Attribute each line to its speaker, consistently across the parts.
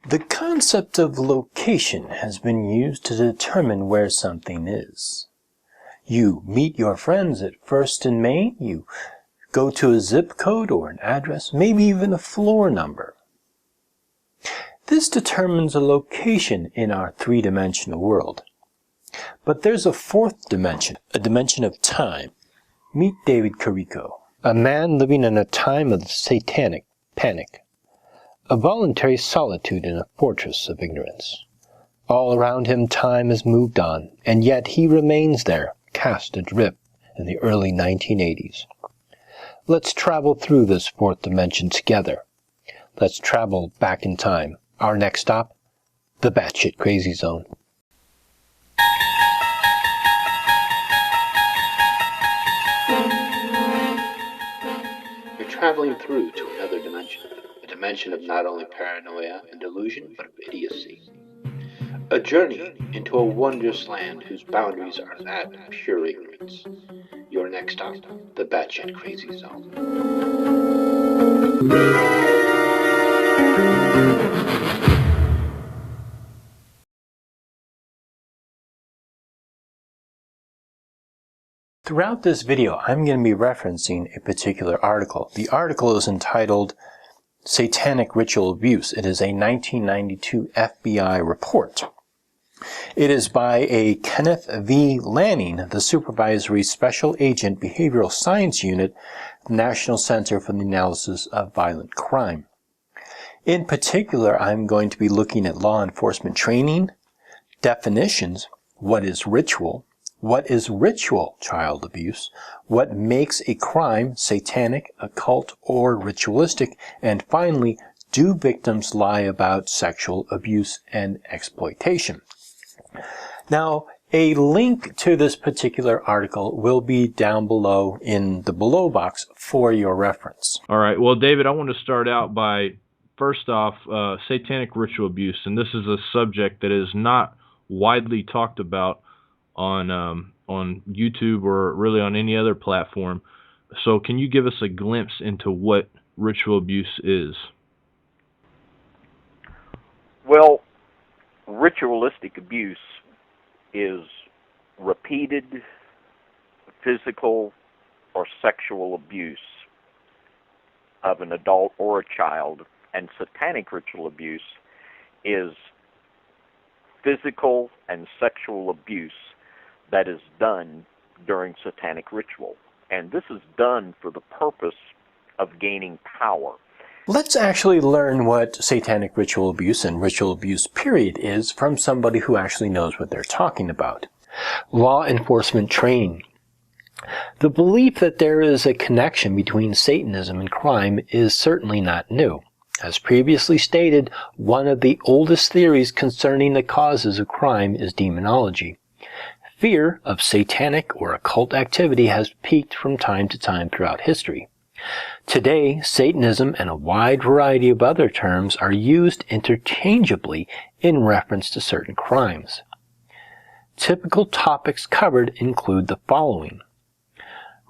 Speaker 1: The concept of location has been used to determine where something is. You meet your friends at First and Main, you go to a zip code or an address, maybe even a floor number. This determines a location in our three-dimensional world. But there's a fourth dimension, a dimension of time. Meet David Carrico, a man living in a time of the Satanic Panic, a voluntary solitude in a fortress of ignorance. All around him time has moved on, and yet he remains there, cast adrift in the early 1980s. Let's travel through this fourth dimension together. Let's travel back in time. Our next stop, the batshit crazy zone.
Speaker 2: You're traveling through to another dimension, a dimension of not only paranoia and delusion, but of idiocy. A journey into a wondrous land whose boundaries are that of pure ignorance. Your next stop, the batshit crazy zone.
Speaker 1: Throughout this video, I'm going to be referencing a particular article. The article is entitled Satanic Ritual Abuse. It is a 1992 FBI report. It is by a Kenneth V. Lanning, the Supervisory Special Agent Behavioral Science Unit, National Center for the Analysis of Violent Crime. In particular, I'm going to be looking at law enforcement training, definitions, what is ritual child abuse, what makes a crime satanic, occult, or ritualistic, and finally, do victims lie about sexual abuse and exploitation? Now, a link to this particular article will be down below in the below box for your reference.
Speaker 3: All right. Well, David, I want to start out by, first off, satanic ritual abuse, and this is a subject that is not widely talked about on YouTube or really on any other platform. So can you give us a glimpse into what ritual abuse is?
Speaker 4: Well, ritualistic abuse is repeated physical or sexual abuse of an adult or a child, and satanic ritual abuse is physical and sexual abuse that is done during satanic ritual. And this is done for the purpose of gaining power.
Speaker 1: Let's actually learn what satanic ritual abuse and ritual abuse period is from somebody who actually knows what they're talking about. Law enforcement training. The belief that there is a connection between Satanism and crime is certainly not new. As previously stated, one of the oldest theories concerning the causes of crime is demonology. Fear of satanic or occult activity has peaked from time to time throughout history. Today, Satanism and a wide variety of other terms are used interchangeably in reference to certain crimes. Typical topics covered include the following: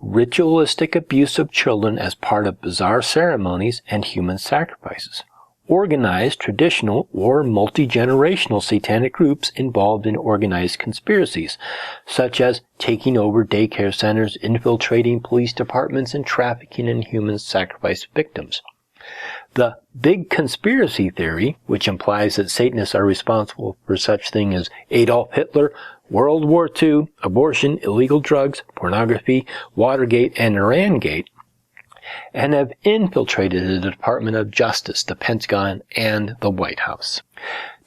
Speaker 1: ritualistic abuse of children as part of bizarre ceremonies and human sacrifices, organized, traditional, or multi-generational satanic groups involved in organized conspiracies, such as taking over daycare centers, infiltrating police departments, and trafficking in human sacrifice victims. The big conspiracy theory, which implies that Satanists are responsible for such things as Adolf Hitler, World War II, abortion, illegal drugs, pornography, Watergate, and Irangate, and have infiltrated the Department of Justice, the Pentagon, and the White House.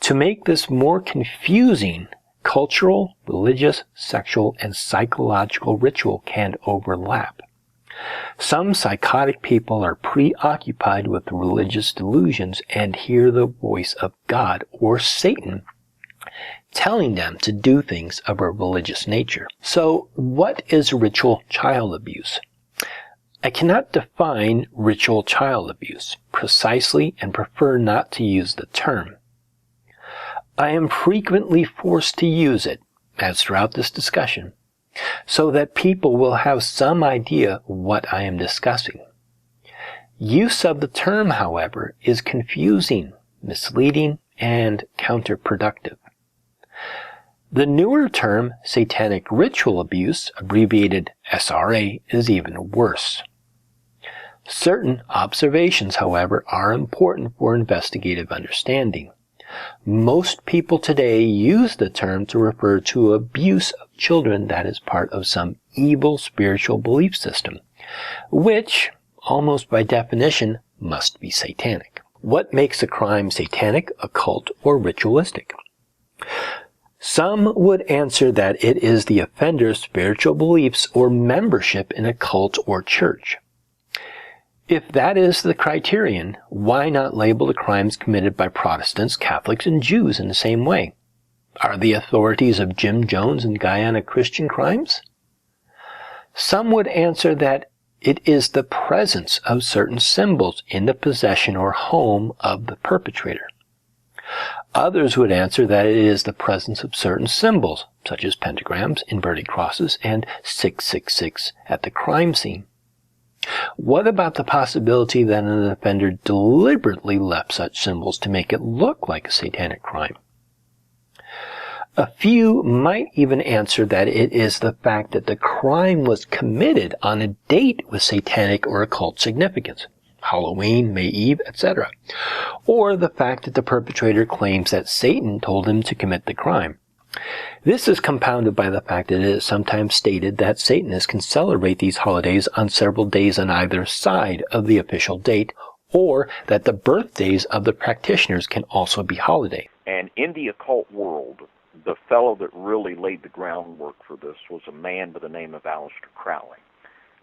Speaker 1: To make this more confusing, cultural, religious, sexual, and psychological ritual can overlap. Some psychotic people are preoccupied with religious delusions and hear the voice of God or Satan telling them to do things of a religious nature. So, what is ritual child abuse? I cannot define ritual child abuse precisely and prefer not to use the term. I am frequently forced to use it, as throughout this discussion, so that people will have some idea what I am discussing. Use of the term, however, is confusing, misleading, and counterproductive. The newer term, satanic ritual abuse, abbreviated SRA, is even worse. Certain observations, however, are important for investigative understanding. Most people today use the term to refer to abuse of children that is part of some evil spiritual belief system, which, almost by definition, must be satanic. What makes a crime satanic, occult, or ritualistic? Some would answer that it is the offender's spiritual beliefs or membership in a cult or church. If that is the criterion, why not label the crimes committed by Protestants, Catholics, and Jews in the same way? Are the authorities of Jim Jones and Guyana Christian crimes? Some would answer that it is the presence of certain symbols in the possession or home of the perpetrator. Others would answer that it is the presence of certain symbols, such as pentagrams, inverted crosses, and 666 at the crime scene. What about the possibility that an offender deliberately left such symbols to make it look like a satanic crime? A few might even answer that it is the fact that the crime was committed on a date with satanic or occult significance, Halloween, May Eve, etc., or the fact that the perpetrator claims that Satan told him to commit the crime. This is compounded by the fact that it is sometimes stated that Satanists can celebrate these holidays on several days on either side of the official date, or that the birthdays of the practitioners can also be holiday.
Speaker 4: And in the occult world, the fellow that really laid the groundwork for this was a man by the name of Aleister Crowley.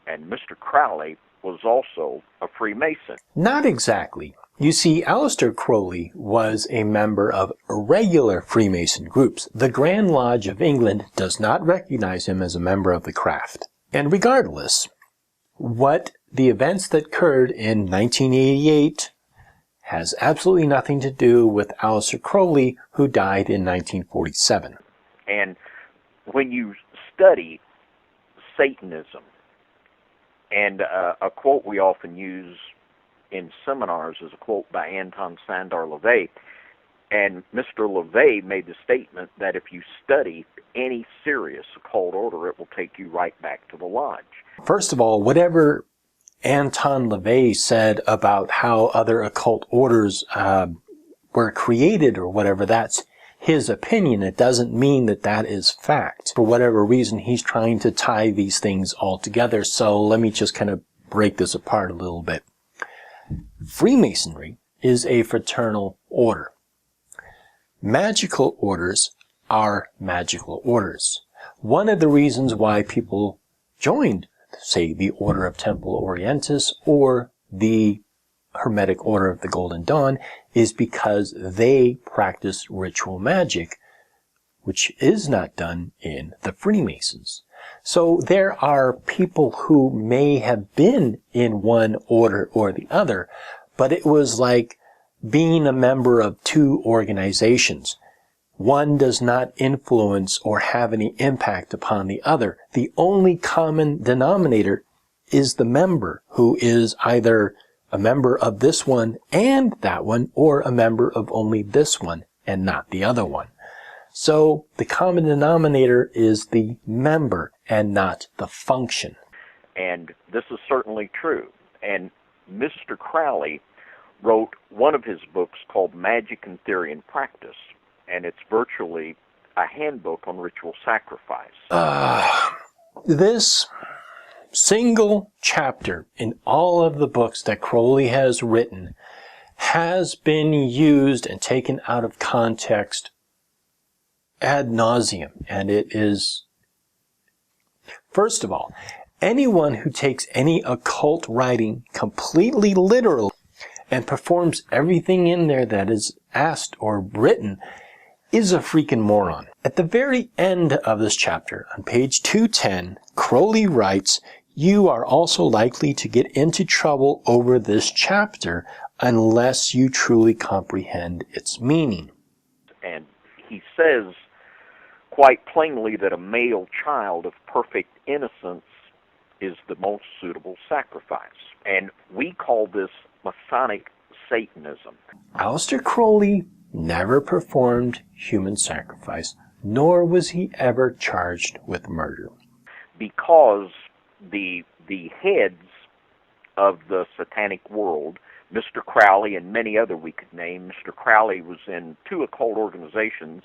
Speaker 4: And Mr. Crowley was also a Freemason.
Speaker 1: Not exactly. You see, Aleister Crowley was a member of irregular Freemason groups. The Grand Lodge of England does not recognize him as a member of the craft. And regardless, what the events that occurred in 1988 has absolutely nothing to do with Aleister Crowley, who died in 1947.
Speaker 4: And when you study Satanism, and a quote we often use in seminars is a quote by Anton Sandor LaVey, and Mr. LaVey made the statement that if you study any serious occult order, it will take you right back to the lodge.
Speaker 1: First of all, whatever Anton LaVey said about how other occult orders were created or whatever, that's his opinion. It doesn't mean that that is fact. For whatever reason, he's trying to tie these things all together. So let me just kind of break this apart a little bit. Freemasonry is a fraternal order. Magical orders are magical orders. One of the reasons why people joined, say, the Order of Temple Orientis or the Hermetic Order of the Golden Dawn is because they practice ritual magic, which is not done in the Freemasons. So there are people who may have been in one order or the other, but it was like being a member of two organizations. One does not influence or have any impact upon the other. The only common denominator is the member, who is either a member of this one and that one, or a member of only this one and not the other one. So the common denominator is the member and not the function.
Speaker 4: And this is certainly true. And Mr. Crowley wrote one of his books called Magic in Theory and Practice, and it's virtually a handbook on ritual sacrifice.
Speaker 1: This single chapter in all of the books that Crowley has written has been used and taken out of context ad nauseum. And it is, first of all, anyone who takes any occult writing completely literal and performs everything in there that is asked or written is a freaking moron. At the very end of this chapter, on page 210, Crowley writes, "You are also likely to get into trouble over this chapter unless you truly comprehend its meaning."
Speaker 4: And he says quite plainly that a male child of perfect innocence is the most suitable sacrifice. And we call this Masonic Satanism.
Speaker 1: Aleister Crowley never performed human sacrifice, nor was he ever charged with murder.
Speaker 4: Because the heads of the satanic world, Mr. Crowley and many other we could name. Mr. Crowley was in 2 occult organizations,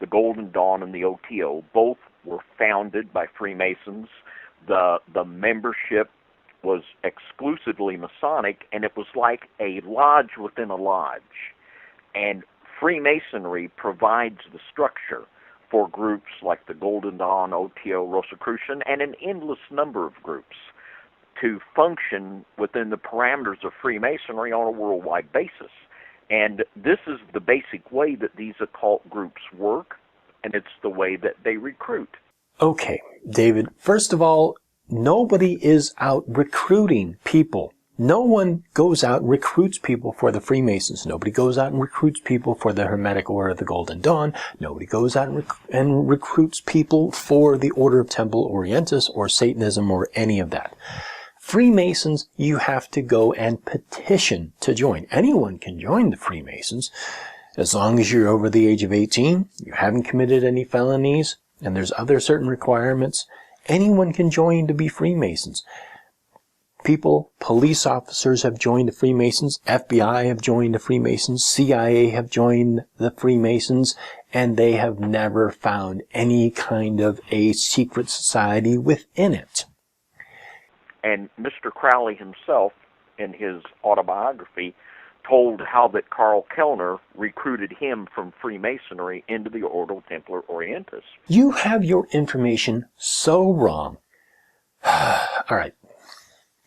Speaker 4: the Golden Dawn and the OTO. Both were founded by Freemasons. The membership was exclusively Masonic, and it was like a lodge within a lodge. And Freemasonry provides the structure for groups like the Golden Dawn, OTO, Rosicrucian, and an endless number of groups to function within the parameters of Freemasonry on a worldwide basis. And this is the basic way that these occult groups work, and it's the way that they recruit.
Speaker 1: Okay, David, first of all, nobody is out recruiting people. No one goes out and recruits people for the Freemasons. Nobody goes out and recruits people for the Hermetic Order of the Golden Dawn. Nobody goes out and recruits people for the Order of Temple Orientis or Satanism or any of that. Freemasons, you have to go and petition to join. Anyone can join the Freemasons as long as you're over the age of 18, you haven't committed any felonies, and there's other certain requirements. Anyone can join to be Freemasons. People, police officers have joined the Freemasons, FBI have joined the Freemasons, CIA have joined the Freemasons, and they have never found any kind of a secret society within it.
Speaker 4: And Mr. Crowley himself, in his autobiography, told how that Carl Kellner recruited him from Freemasonry into the Ordo Templar Orientis.
Speaker 1: You have your information so wrong. All right.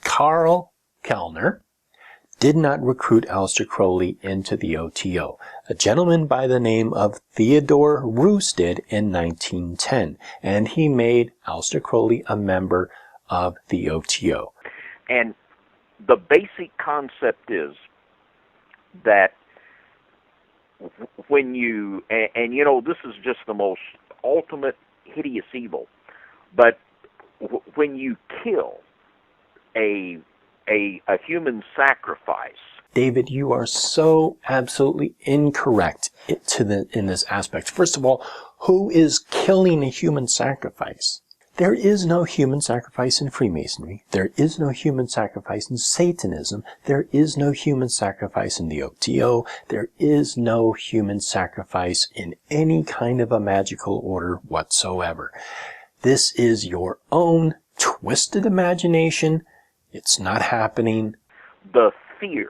Speaker 1: Carl Kellner did not recruit Aleister Crowley into the OTO. A gentleman by the name of Theodore Roos did in 1910, and he made Aleister Crowley a member of the OTO.
Speaker 4: And the basic concept is that when you, and you know, this is just the most ultimate hideous evil, but when you kill a human sacrifice.
Speaker 1: David, you are so absolutely incorrect in this aspect. First of all, who is killing a human sacrifice? There is no human sacrifice in Freemasonry. There is no human sacrifice in Satanism. There is no human sacrifice in the OTO. There is no human sacrifice in any kind of a magical order whatsoever. This is your own twisted imagination. It's not happening.
Speaker 4: The fear,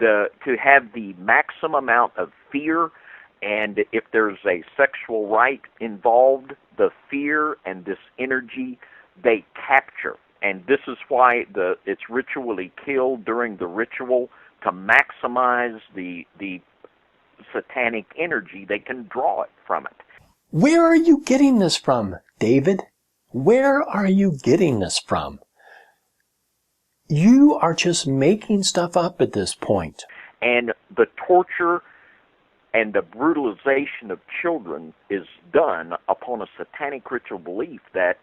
Speaker 4: to have the maximum amount of fear, and if there's a sexual rite involved, the fear and this energy, they capture. And this is why it's ritually killed during the ritual to maximize the satanic energy. They can draw it from it.
Speaker 1: Where are you getting this from, David? Where are you getting this from? You are just making stuff up at this point.
Speaker 4: And the torture and the brutalization of children is done upon a satanic ritual belief that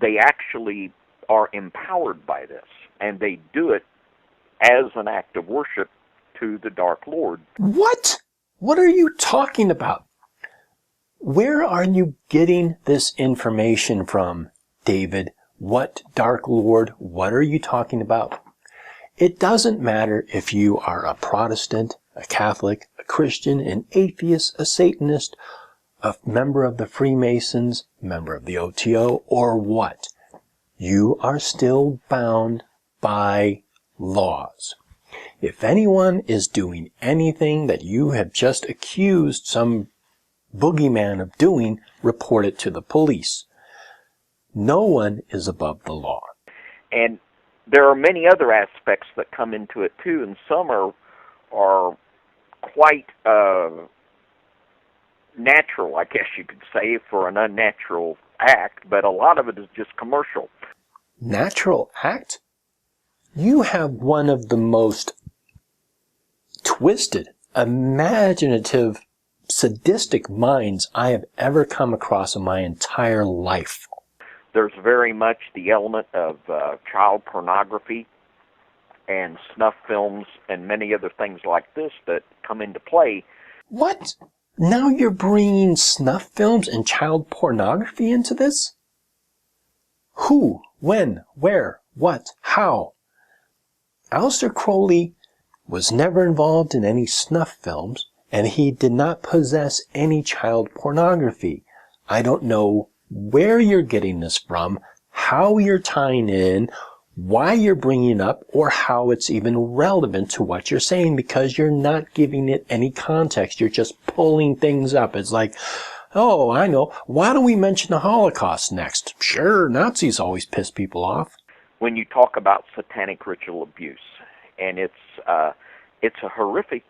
Speaker 4: they actually are empowered by this, and they do it as an act of worship to the Dark Lord.
Speaker 1: What? What are you talking about? Where are you getting this information from, David? What Dark Lord? What are you talking about? It doesn't matter if you are a Protestant, a Catholic, a Christian, an atheist, a Satanist, a member of the Freemasons, member of the OTO, or what. You are still bound by laws. If anyone is doing anything that you have just accused some boogeyman of doing, report it to the police. No one is above the law.
Speaker 4: And there are many other aspects that come into it too, and some are quite natural, I guess you could say, for an unnatural act, but a lot of it is just commercial.
Speaker 1: Natural act? You have one of the most twisted, imaginative, sadistic minds I have ever come across in my entire life.
Speaker 4: There's very much the element of child pornography and snuff films and many other things like this that come into play
Speaker 1: What? Now you're bringing snuff films and child pornography into this? Who? When? Where? What? How? Aleister Crowley was never involved in any snuff films, and he did not possess any child pornography. I don't know where you're getting this from, how you're tying in, why you're bringing it up, or how it's even relevant to what you're saying, because you're not giving it any context. You're just pulling things up. It's like, oh, I know. Why don't we mention the Holocaust next? Sure, Nazis always piss people off.
Speaker 4: When you talk about satanic ritual abuse, and it's a horrific,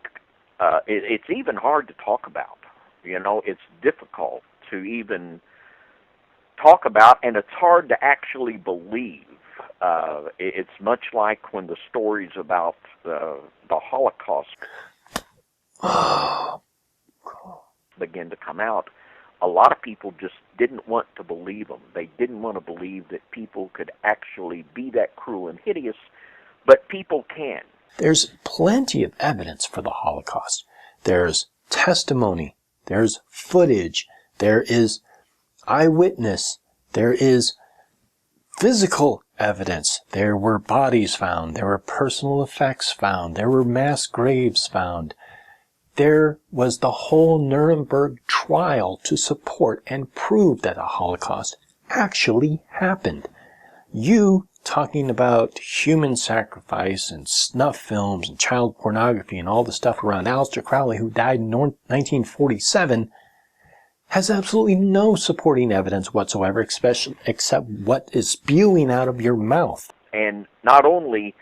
Speaker 4: it's even hard to talk about. You know, it's difficult to even talk about, and it's hard to actually believe. It's much like when the stories about the Holocaust begin to come out. A lot of people just didn't want to believe them. They didn't want to believe that people could actually be that cruel and hideous, but people can.
Speaker 1: There's plenty of evidence for the Holocaust. There's testimony, there's footage, there is eyewitness, there is physical evidence. There were bodies found, there were personal effects found, there were mass graves found. There was the whole Nuremberg trial to support and prove that the Holocaust actually happened. You talking about human sacrifice and snuff films and child pornography and all the stuff around Aleister Crowley, who died in 1947, has absolutely no supporting evidence whatsoever, except what is spewing out of your mouth.
Speaker 4: And not only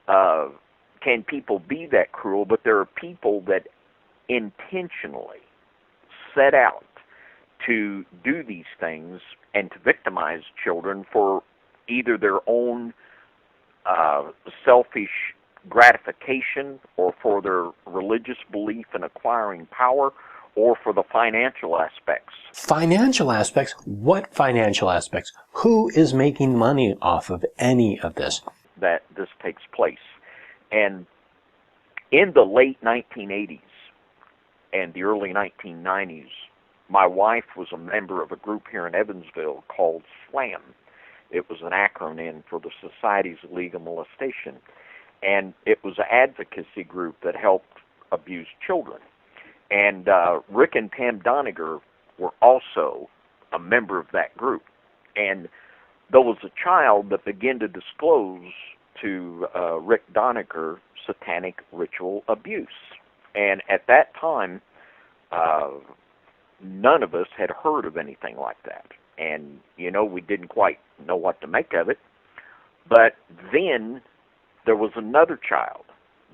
Speaker 4: can people be that cruel, but there are people that intentionally set out to do these things and to victimize children for either their own selfish gratification, or for their religious belief in acquiring power, or for the financial aspects.
Speaker 1: Financial aspects? What financial aspects? Who is making money off of any of this?
Speaker 4: That this takes place. And in the late 1980s and the early 1990s, my wife was a member of a group here in Evansville called SLAM. It was an acronym for the Societies of Legal Molestation. And it was an advocacy group that helped abused children. And Rick and Pam Doniger were also a member of that group. And there was a child that began to disclose to Rick Doniger satanic ritual abuse. And at that time, none of us had heard of anything like that. And, you know, we didn't quite know what to make of it. But then there was another child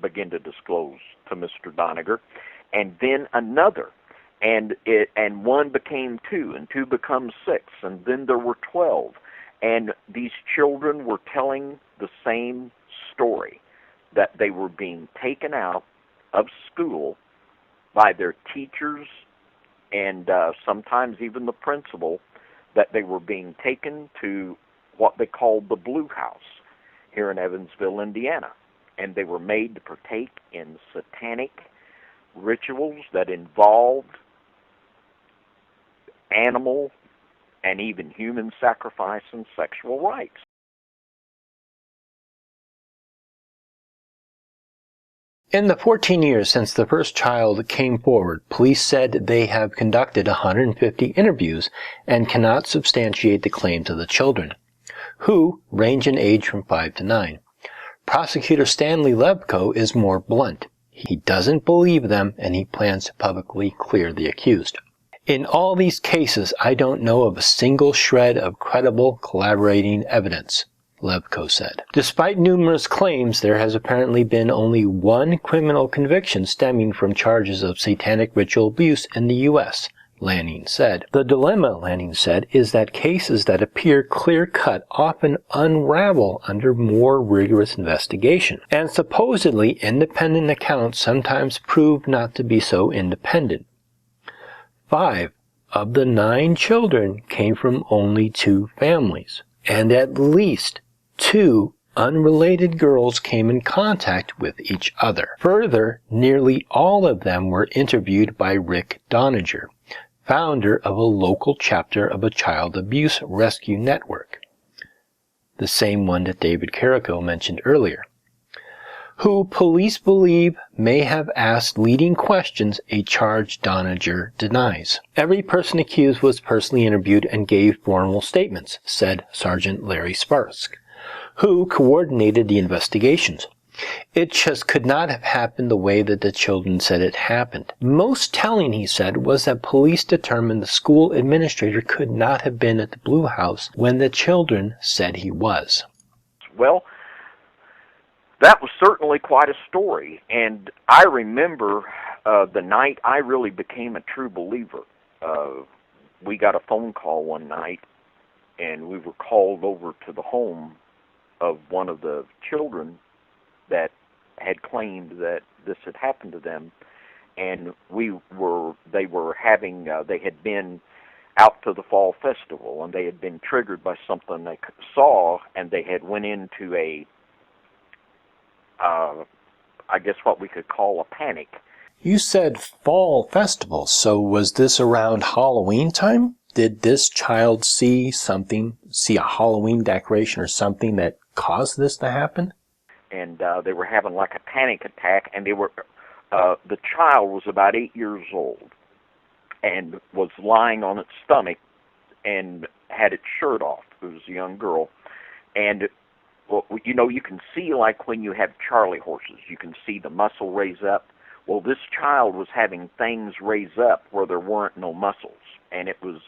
Speaker 4: begin to disclose to Mr. Doniger, and then another. And one became 2, and 2 becomes 6, and then there were 12. And these children were telling the same story, that they were being taken out of school by their teachers and sometimes even the principal, that they were being taken to what they called the Blue House here in Evansville, Indiana. And they were made to partake in satanic rituals that involved animal and even human sacrifice and sexual rites.
Speaker 1: In the 14 years since the first child came forward, police said they have conducted 150 interviews and cannot substantiate the claims of the children, who range in age from 5 to 9. Prosecutor Stanley Lebko is more blunt. He doesn't believe them, and he plans to publicly clear the accused. In all these cases, I don't know of a single shred of credible collaborating evidence, Lebko said. Despite numerous claims, there has apparently been only one criminal conviction stemming from charges of satanic ritual abuse in the U.S., Lanning said. The dilemma, Lanning said, is that cases that appear clear-cut often unravel under more rigorous investigation, and supposedly independent accounts sometimes prove not to be so independent. 5 of the 9 children came from only 2 families, and at least 2 unrelated girls came in contact with each other. Further, nearly all of them were interviewed by Rick Doniger, founder of a local chapter of a child abuse rescue network, the same one that David Carrico mentioned earlier, who police believe may have asked leading questions, a charge Doniger denies. Every person accused was personally interviewed and gave formal statements, said Sergeant Larry Sparks, who coordinated the investigations. It just could not have happened the way that the children said it happened. Most telling, he said, was that police determined the school administrator could not have been at the Blue House when the children said he was.
Speaker 4: Well, that was certainly quite a story, and I remember the night I really became a true believer. We got a phone call one night, and we were called over to the home of one of the children that had claimed that this had happened to them, and they had been out to the fall festival, and they had been triggered by something they saw, and they had went into a I guess what we could call a panic.
Speaker 1: You said fall festival, so was this around Halloween time? Did this child see a Halloween decoration or something that caused this to happen?
Speaker 4: And they were having like a panic attack, and the child was about 8 years old and was lying on its stomach and had its shirt off. It was a young girl. And well, you know, you can see, like when you have Charlie horses, you can see the muscle raise up. Well, this child was having things raise up where there weren't no muscles. And it was,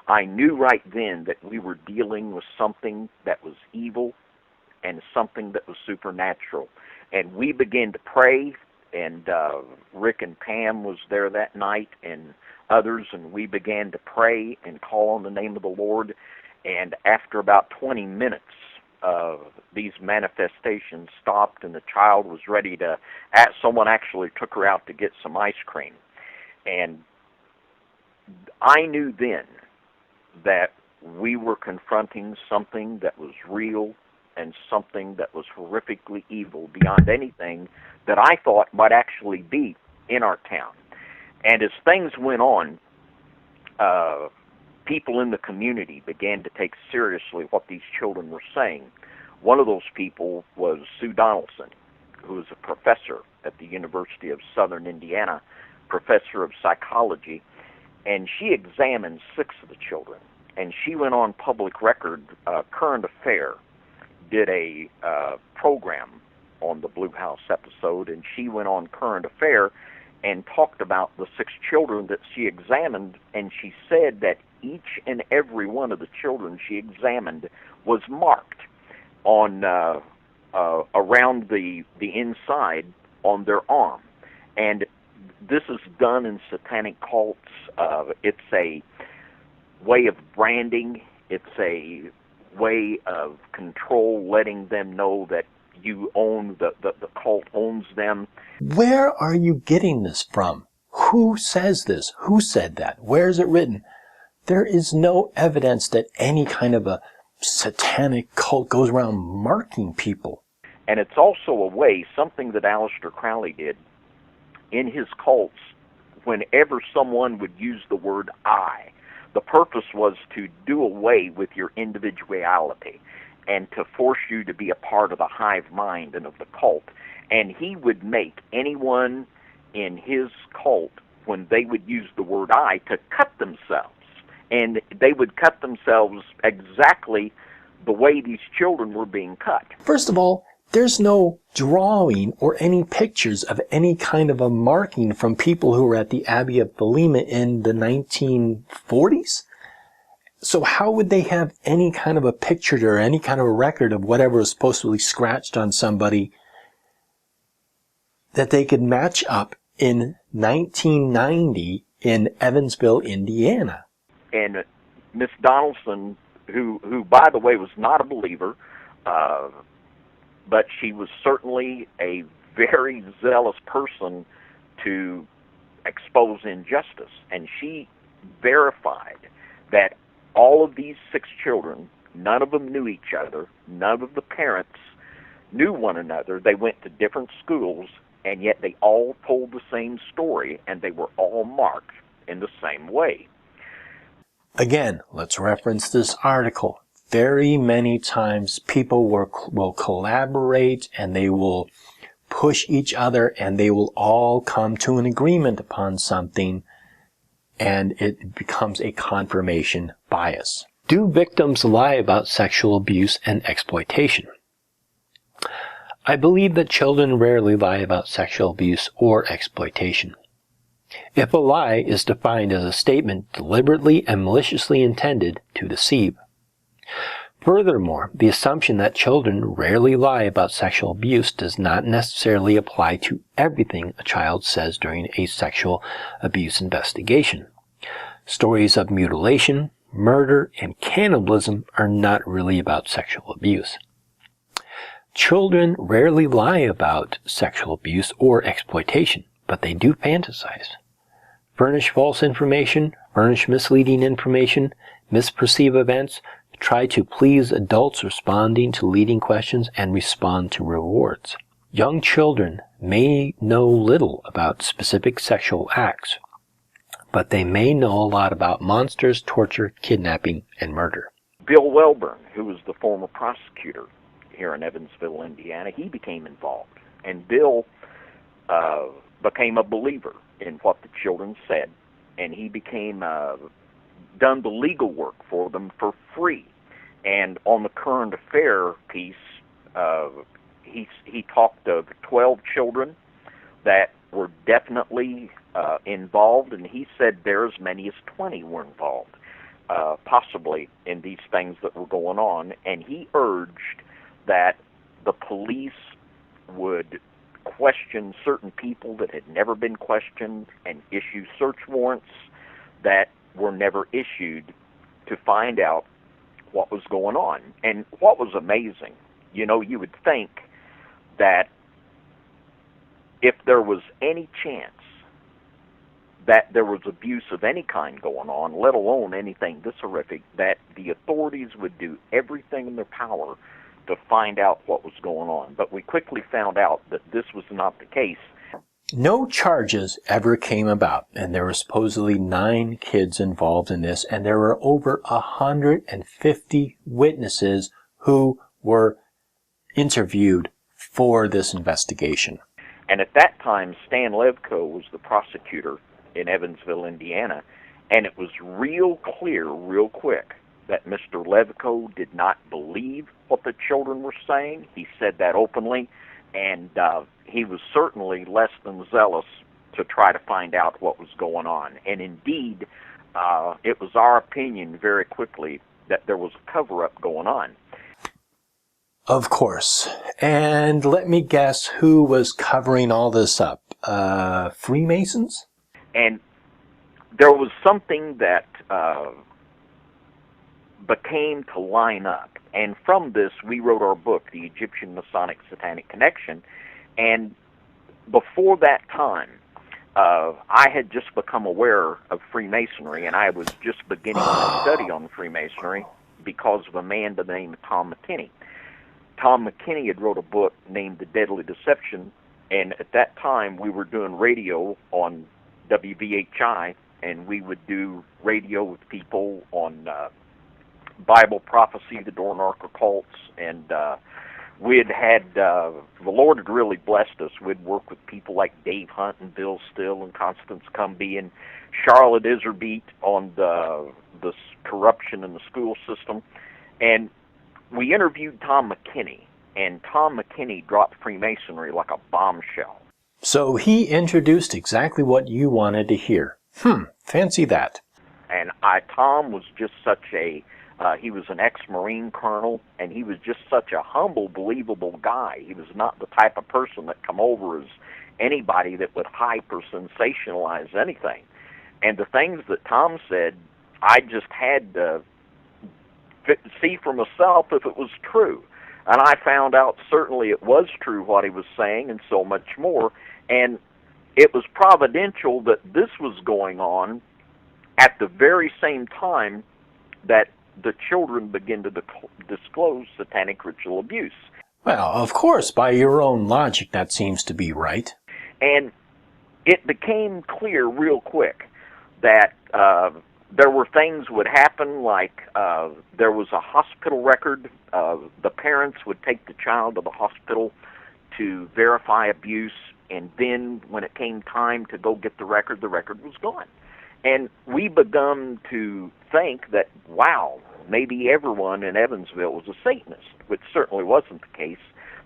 Speaker 4: I knew right then that we were dealing with something that was evil and something that was supernatural. And we began to pray, and Rick and Pam was there that night and others, and we began to pray and call on the name of the Lord. And after about 20 minutes, these manifestations stopped, and the child was ready to, someone actually took her out to get some ice cream. And I knew then that we were confronting something that was real and something that was horrifically evil beyond anything that I thought might actually be in our town. And as things went on, people in the community began to take seriously what these children were saying. One of those people was Sue Donaldson, who was a professor at the University of Southern Indiana, professor of psychology, and she examined 6 of the children. And she went on public record, Current Affair, did a program on the Blue House episode, and she went on Current Affair and talked about the 6 children that she examined, and she said that each and every one of the children she examined was marked on around the inside on their arm. And this is done in satanic cults. It's a way of branding. It's a way of control, letting them know that you own, the cult owns them.
Speaker 1: Where are you getting this from? Who says this? Who said that? Where is it written? There is no evidence that any kind of a satanic cult goes around marking people.
Speaker 4: And it's also a way, something that Aleister Crowley did in his cults, whenever someone would use the word I, the purpose was to do away with your individuality and to force you to be a part of the hive mind and of the cult. And he would make anyone in his cult, when they would use the word I, to cut themselves. And they would cut themselves exactly the way these children were being cut.
Speaker 1: First of all, there's no drawing or any pictures of any kind of a marking from people who were at the Abbey of Thelema in the 1940s. So how would they have any kind of a picture or any kind of a record of whatever was supposedly scratched on somebody that they could match up in 1990 in Evansville, Indiana?
Speaker 4: And Miss Donaldson, who by the way was not a believer, but she was certainly a very zealous person to expose injustice. And she verified that all of these 6 children None of them knew each other. None of the parents knew one another. They went to different schools, and yet they all told the same story, and they were all marked in the same way.
Speaker 1: Again, let's reference this article. Very many times people will collaborate, and they will push each other, and they will all come to an agreement upon something, and it becomes a confirmation bias. Do victims lie about sexual abuse and exploitation? I believe that children rarely lie about sexual abuse or exploitation. If a lie is defined as a statement deliberately and maliciously intended to deceive. Furthermore, the assumption that children rarely lie about sexual abuse does not necessarily apply to everything a child says during a sexual abuse investigation. Stories of mutilation, murder, and cannibalism are not really about sexual abuse. Children rarely lie about sexual abuse or exploitation, but they do fantasize. Furnish false information, furnish misleading information, misperceive events, try to please adults responding to leading questions, and respond to rewards. Young children may know little about specific sexual acts, but they may know a lot about monsters, torture, kidnapping, and murder.
Speaker 4: Bill Welburn, who was the former prosecutor here in Evansville, Indiana, he became involved. And Bill became a believer in what the children said, and he became done the legal work for them for free. And on the current affair piece, he talked of 12 children that were definitely involved, and he said there as many as 20 were involved, possibly in these things that were going on. And he urged that the police would question certain people that had never been questioned and issue search warrants that were never issued to find out what was going on. And what was amazing, you know, you would think that if there was any chance that there was abuse of any kind going on, let alone anything this horrific, that the authorities would do everything in their power to find out what was going on. But we quickly found out that this was not the case.
Speaker 1: No charges ever came about, and there were supposedly 9 kids involved in this, and there were over 150 witnesses who were interviewed for this investigation.
Speaker 4: And at that time, Stan Levko was the prosecutor in Evansville, Indiana, and it was real clear, real quick, that Mr. Levko did not believe what the children were saying. He said that openly, and he was certainly less than zealous to try to find out what was going on. And indeed, it was our opinion very quickly that there was a cover-up going on.
Speaker 1: Of course. And let me guess who was covering all this up. Freemasons?
Speaker 4: And there was something that became to line up. And from this, we wrote our book, The Egyptian Masonic Satanic Connection. And before that time, I had just become aware of Freemasonry, and I was just beginning to study on Freemasonry because of a man by the name of Tom McKinney. Tom McKinney had wrote a book named The Deadly Deception, and at that time we were doing radio on WVHI, and we would do radio with people on Bible prophecy, the Dornark occults, and we had the Lord had really blessed us. We'd work with people like Dave Hunt and Bill Still and Constance Cumby and Charlotte Iserbeat on the corruption in the school system. And we interviewed Tom McKinney, and Tom McKinney dropped Freemasonry like a bombshell.
Speaker 1: So he introduced exactly what you wanted to hear. Fancy that.
Speaker 4: And Tom was just such a, he was an ex-Marine colonel, and he was just such a humble, believable guy. He was not the type of person that come over as anybody that would hype or sensationalize anything. And the things that Tom said, I just had to see for myself if it was true. And I found out certainly it was true what he was saying and so much more. And it was providential that this was going on at the very same time that the children begin to disclose satanic ritual abuse.
Speaker 1: Well, of course, by your own logic, that seems to be right.
Speaker 4: And it became clear real quick that there were things would happen, like there was a hospital record. The parents would take the child to the hospital to verify abuse, and then when it came time to go get the record was gone. And we begun to think that, wow, maybe everyone in Evansville was a Satanist, which certainly wasn't the case.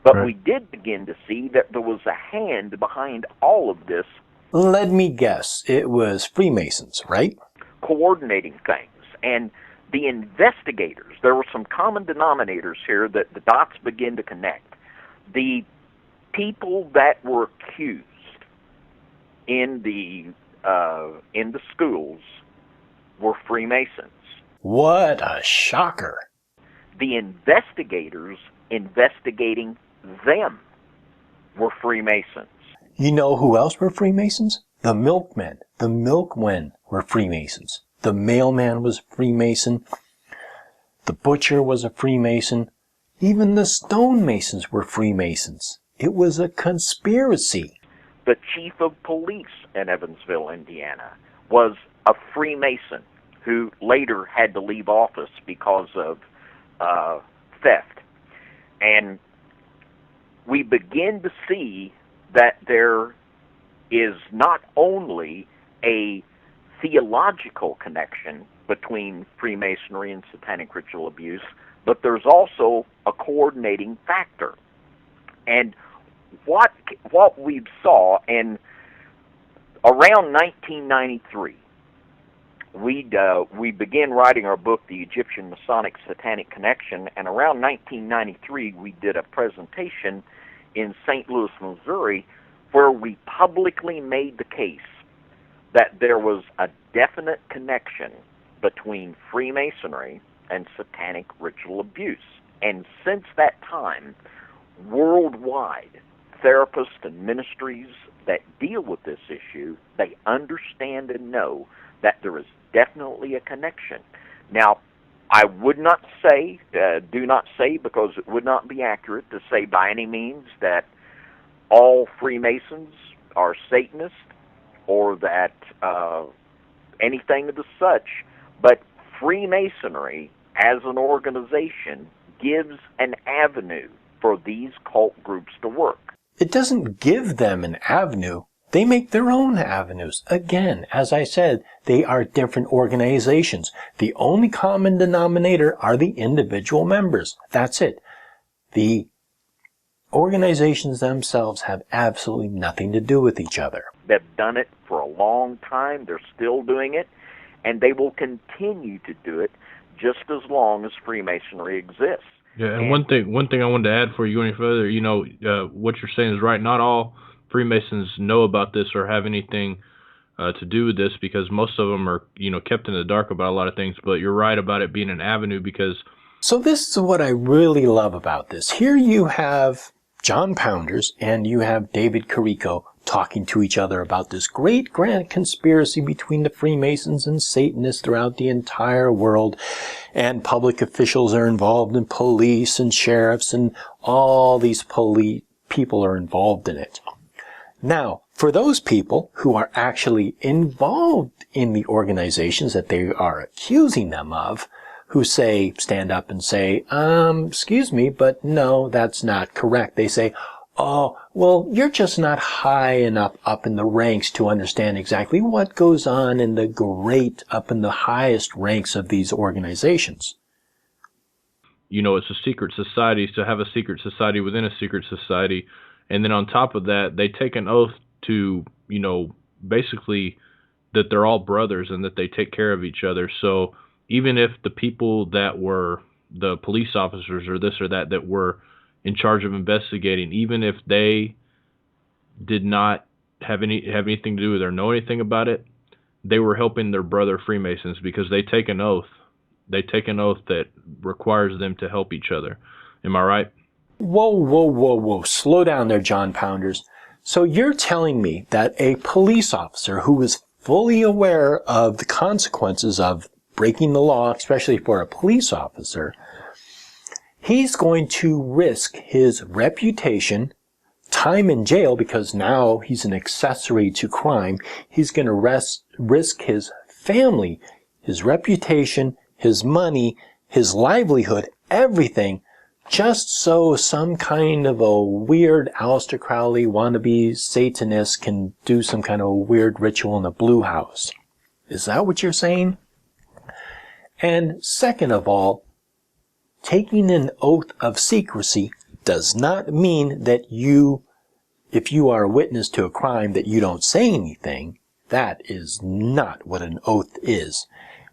Speaker 4: But
Speaker 1: Right.
Speaker 4: we did begin to see that there was a hand behind all of this,
Speaker 1: Let me guess, it was Freemasons, right?
Speaker 4: coordinating things. And the investigators, there were some common denominators here that the dots begin to connect. The people that were accused in the schools were Freemasons.
Speaker 1: What a shocker.
Speaker 4: The investigators investigating them were Freemasons.
Speaker 1: You know who else were Freemasons? The milkmen. The milkmen were Freemasons. The mailman was Freemason. The butcher was a Freemason. Even the stonemasons were Freemasons. It was a conspiracy.
Speaker 4: The chief of police in Evansville, Indiana, was a Freemason who later had to leave office because of theft. And we begin to see that there is not only a theological connection between Freemasonry and satanic ritual abuse, but there's also a coordinating factor. And what we saw, and around 1993, we began writing our book, The Egyptian Masonic Satanic Connection, and around 1993 we did a presentation in St. Louis, Missouri, where we publicly made the case that there was a definite connection between Freemasonry and satanic ritual abuse. And since that time, worldwide, therapists and ministries that deal with this issue, they understand and know that there is definitely a connection. Now, I would not say, do not say, because it would not be accurate to say by any means that all Freemasons are Satanists or that anything of the such, but Freemasonry as an organization gives an avenue for these cult groups to work.
Speaker 1: It doesn't give them an avenue. They make their own avenues. Again, as I said, they are different organizations. The only common denominator are the individual members. That's it. The organizations themselves have absolutely nothing to do with each other.
Speaker 4: They've done it for a long time. They're still doing it, and they will continue to do it just as long as Freemasonry exists.
Speaker 3: Yeah, and one thing I wanted to add before you go any further, what you're saying is right. Not all Freemasons know about this or have anything to do with this, because most of them are, kept in the dark about a lot of things. But you're right about it being an avenue, because...
Speaker 1: So this is what I really love about this. Here you have John Pounders and you have David Carrico talking to each other about this great grand conspiracy between the Freemasons and Satanists throughout the entire world. And public officials are involved, and police and sheriffs, and all these people are involved in it. Now, for those people who are actually involved in the organizations that they are accusing them of, who stand up and say, excuse me, but no, that's not correct. They say, oh, well, you're just not high enough up in the ranks to understand exactly what goes on in the up in the highest ranks of these organizations.
Speaker 3: It's a secret society, so have a secret society within a secret society. And then on top of that, they take an oath to, basically that they're all brothers and that they take care of each other. So even if the people that were the police officers or this or that were in charge of investigating, even if they did not have anything to do with it or know anything about it, they were helping their brother Freemasons, because they take an oath. They take an oath that requires them to help each other. Am I right?
Speaker 1: Whoa. Slow down there, John Pounders. So you're telling me that a police officer who was fully aware of the consequences of breaking the law, especially for a police officer, he's going to risk his reputation, time in jail, because now he's an accessory to crime. He's going to risk his family, his reputation, his money, his livelihood, everything, just so some kind of a weird Aleister Crowley wannabe Satanist can do some kind of weird ritual in the Blue House. Is that what you're saying? And second of all, taking an oath of secrecy does not mean that if you are a witness to a crime, that you don't say anything. That is not what an oath is.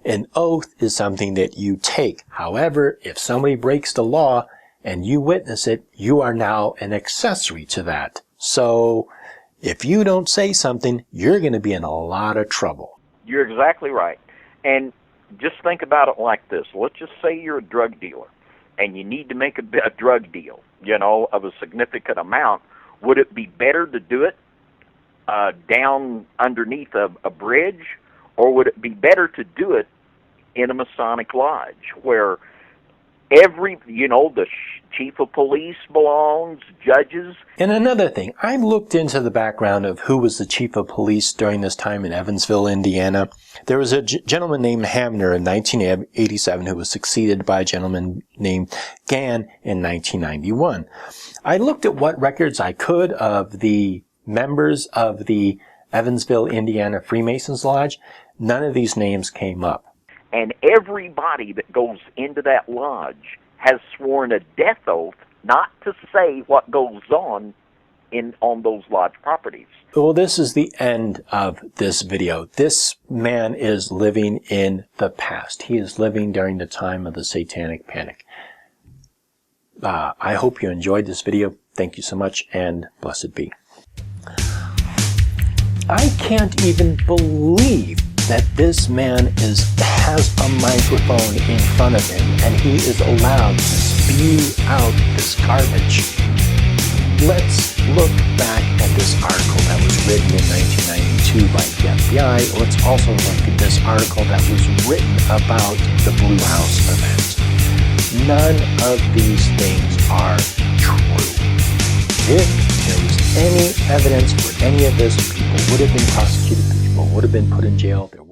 Speaker 1: An oath is something that you take. However, if somebody breaks the law and you witness it, you are now an accessory to that. So if you don't say something, you're going to be in a lot of trouble.
Speaker 4: You're exactly right. And just think about it like this. Let's just say you're a drug dealer and you need to make a drug deal, of a significant amount. Would it be better to do it down underneath a bridge, or would it be better to do it in a Masonic lodge where the chief of police belongs, judges?
Speaker 1: And another thing, I looked into the background of who was the chief of police during this time in Evansville, Indiana. There was a gentleman named Hamner in 1987 who was succeeded by a gentleman named Gann in 1991. I looked at what records I could of the members of the Evansville, Indiana Freemasons Lodge. None of these names came up.
Speaker 4: And everybody that goes into that lodge has sworn a death oath not to say what goes on those lodge properties.
Speaker 1: Well, this is the end of this video. This man is living in the past. He is living during the time of the Satanic Panic. I hope you enjoyed this video. Thank you so much, and blessed be. I can't even believe that this man has a microphone in front of him and he is allowed to spew out this garbage. Let's look back at this article that was written in 1992 by the FBI. Let's also look at this article that was written about the Blue House event. None of these things are true. If there was any evidence for any of this, people would have been prosecuted, people would have been put in jail. There